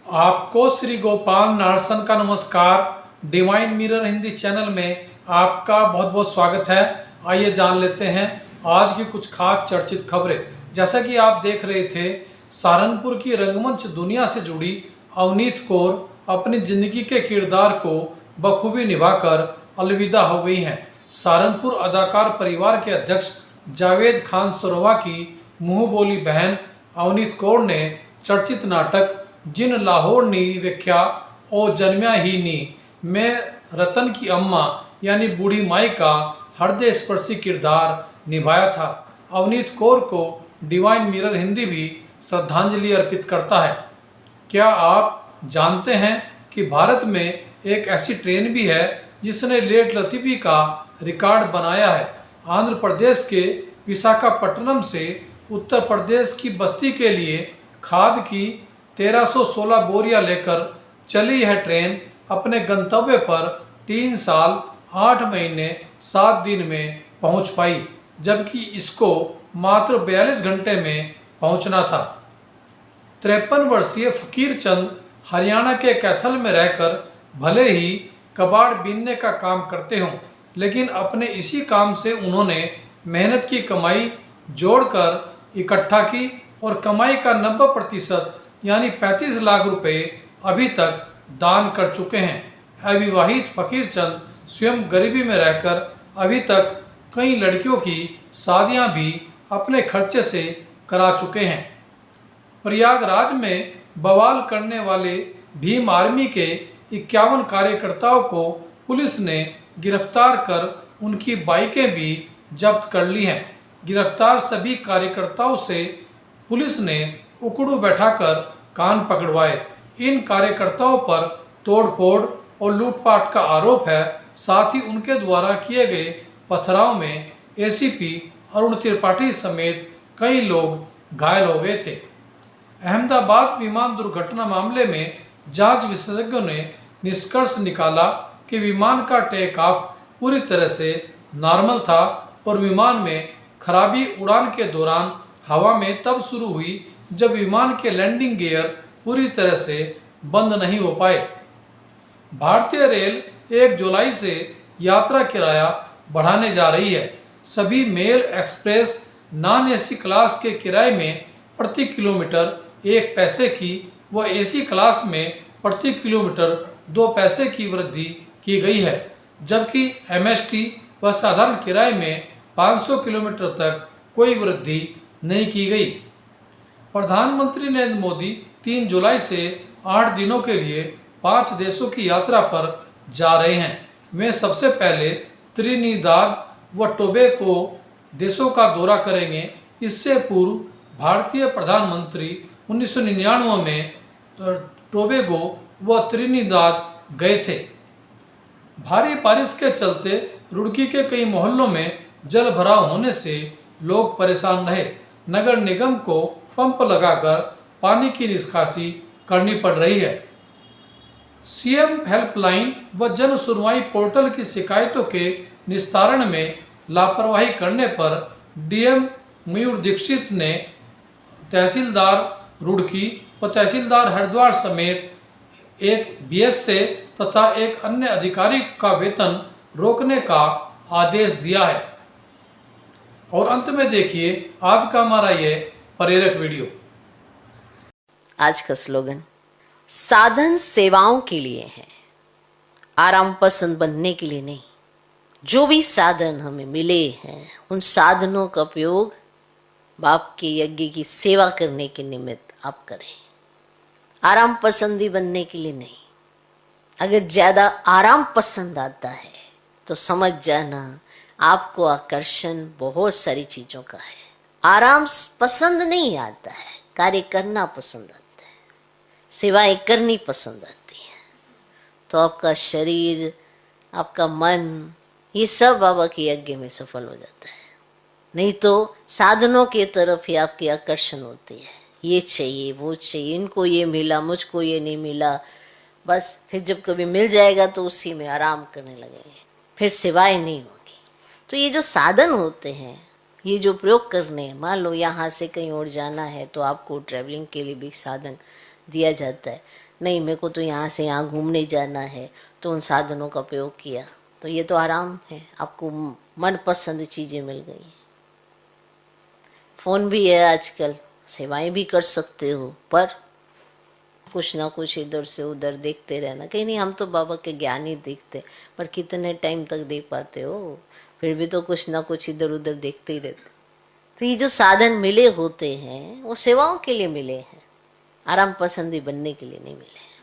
आपको श्री गोपाल नारसन का नमस्कार। डिवाइन मिरर हिंदी चैनल में आपका बहुत बहुत स्वागत है। आइए जान लेते हैं आज की कुछ खास चर्चित खबरें। जैसा कि आप देख रहे थे, सहारनपुर की रंगमंच दुनिया से जुड़ी अवनीत कौर अपनी जिंदगी के किरदार को बखूबी निभाकर अलविदा हो गई हैं। सहारनपुर अदाकार परिवार के अध्यक्ष जावेद खान सरोवा की मुंह बोली बहन अवनीत कौर ने चर्चित नाटक जिन लाहौर नी व्याख्या ओ जन्म्या ही नी में रतन की अम्मा यानी बूढ़ी माई का हृदय स्पर्शी किरदार निभाया था। अवनीत कौर को डिवाइन मिरर हिंदी भी श्रद्धांजलि अर्पित करता है। क्या आप जानते हैं कि भारत में एक ऐसी ट्रेन भी है जिसने लेट लतीफ़ी का रिकॉर्ड बनाया है। आंध्र प्रदेश के विशाखापट्टनम से उत्तर प्रदेश की बस्ती के लिए खाद की 1316 बोरियां लेकर चली यह ट्रेन अपने गंतव्य पर 3 साल 8 महीने 7 दिन में पहुंच पाई, जबकि इसको मात्र 42 घंटे में पहुंचना था। 53 वर्षीय फकीर चंद हरियाणा के कैथल में रहकर भले ही कबाड़ बीनने का काम करते हों, लेकिन अपने इसी काम से उन्होंने मेहनत की कमाई जोड़कर इकट्ठा की और कमाई का 90% यानी 35 लाख रुपए अभी तक दान कर चुके हैं। अविवाहित फकीर चंद स्वयं गरीबी में रहकर अभी तक कई लड़कियों की शादियां भी अपने खर्चे से करा चुके हैं। प्रयागराज में बवाल करने वाले भीम आर्मी के 51 कार्यकर्ताओं को पुलिस ने गिरफ्तार कर उनकी बाइकें भी जब्त कर ली हैं। गिरफ्तार सभी कार्यकर्ताओं से पुलिस ने उकड़ू बैठाकर कान पकड़वाए। इन कार्यकर्ताओं पर तोड़फोड़ और लूटपाट का आरोप है। साथ ही उनके द्वारा किए गए पथराव में एसीपी अरुण त्रिपाठी समेत कई लोग घायल हो गए थे। अहमदाबाद विमान दुर्घटना मामले में जांच विशेषज्ञों ने निष्कर्ष निकाला कि विमान का टेक ऑफ पूरी तरह से नॉर्मल था और विमान में खराबी उड़ान के दौरान हवा में तब शुरू हुई जब विमान के लैंडिंग गियर पूरी तरह से बंद नहीं हो पाए। भारतीय रेल 1 जुलाई से यात्रा किराया बढ़ाने जा रही है। सभी mail express non AC class के किराए में प्रति किलोमीटर 1 पैसे की व एसी क्लास में प्रति किलोमीटर 2 पैसे की वृद्धि की गई है, जबकि एमएसटी व साधारण किराए में 500 किलोमीटर तक कोई वृद्धि नहीं की गई। प्रधानमंत्री नरेंद्र मोदी 3 जुलाई से 8 दिनों के लिए 5 देशों की यात्रा पर जा रहे हैं। वे सबसे पहले त्रिनिदाद व टोबैगो देशों का दौरा करेंगे। इससे पूर्व भारतीय प्रधानमंत्री 1999 में टोबैगो व त्रिनिदाद गए थे। भारी बारिश के चलते रुड़की के कई मोहल्लों में जल भराव होने से लोग परेशान रहे। नगर निगम को पंप लगाकर पानी की निष्कासी करनी पड़ रही है। सीएम हेल्पलाइन व जन सुनवाई पोर्टल की शिकायतों के निस्तारण में लापरवाही करने पर डीएम मयूर दीक्षित ने तहसीलदार रुड़की व तहसीलदार हरिद्वार समेत एक बीएसए तथा एक अन्य अधिकारी का वेतन रोकने का आदेश दिया है। और अंत में देखिए आज का हमारा ये प्रेरक वीडियो। आज का स्लोगन साधन सेवाओं के लिए है, आराम पसंद बनने के लिए नहीं। जो भी साधन हमें मिले हैं उन साधनों का उपयोग बाप के यज्ञ की सेवा करने के निमित्त आप करें, आराम पसंदी बनने के लिए नहीं। अगर ज्यादा आराम पसंद आता है तो समझ जाना आपको आकर्षण बहुत सारी चीजों का है। आराम पसंद नहीं आता है, कार्य करना पसंद आता है, सेवाएं करनी पसंद आती है। तो आपका शरीर, आपका मन, ये सब बाबा के यज्ञ में सफल हो जाता है। नहीं तो साधनों की तरफ ही आपकी आकर्षण होती है। ये चाहिए, वो चाहिए, इनको ये मिला, मुझको ये नहीं मिला। बस फिर जब कभी मिल जाएगा तो उसी में आराम करने लगेंगे, फिर सेवाएं नहीं होगी। तो ये जो साधन होते हैं, ये जो प्रयोग करने हैं, मान लो यहाँ से कहीं और जाना है तो आपको ट्रैवलिंग के लिए भी साधन दिया जाता है। नहीं मेरे को तो यहाँ से यहाँ घूमने जाना है, तो उन साधनों का प्रयोग किया, तो ये तो आराम है, आपको मनपसंद चीजें मिल गई। फोन भी है आजकल, सेवाएं भी कर सकते हो, पर कुछ ना कुछ इधर से उधर देखते रहना। कहीं नहीं, हम तो बाबा के ज्ञान ही देखते, पर कितने टाइम तक देख पाते हो, फिर भी तो कुछ ना कुछ इधर उधर देखते ही रहते। तो ये जो साधन मिले होते हैं वो सेवाओं के लिए मिले हैं, आराम पसंदी बनने के लिए नहीं मिले।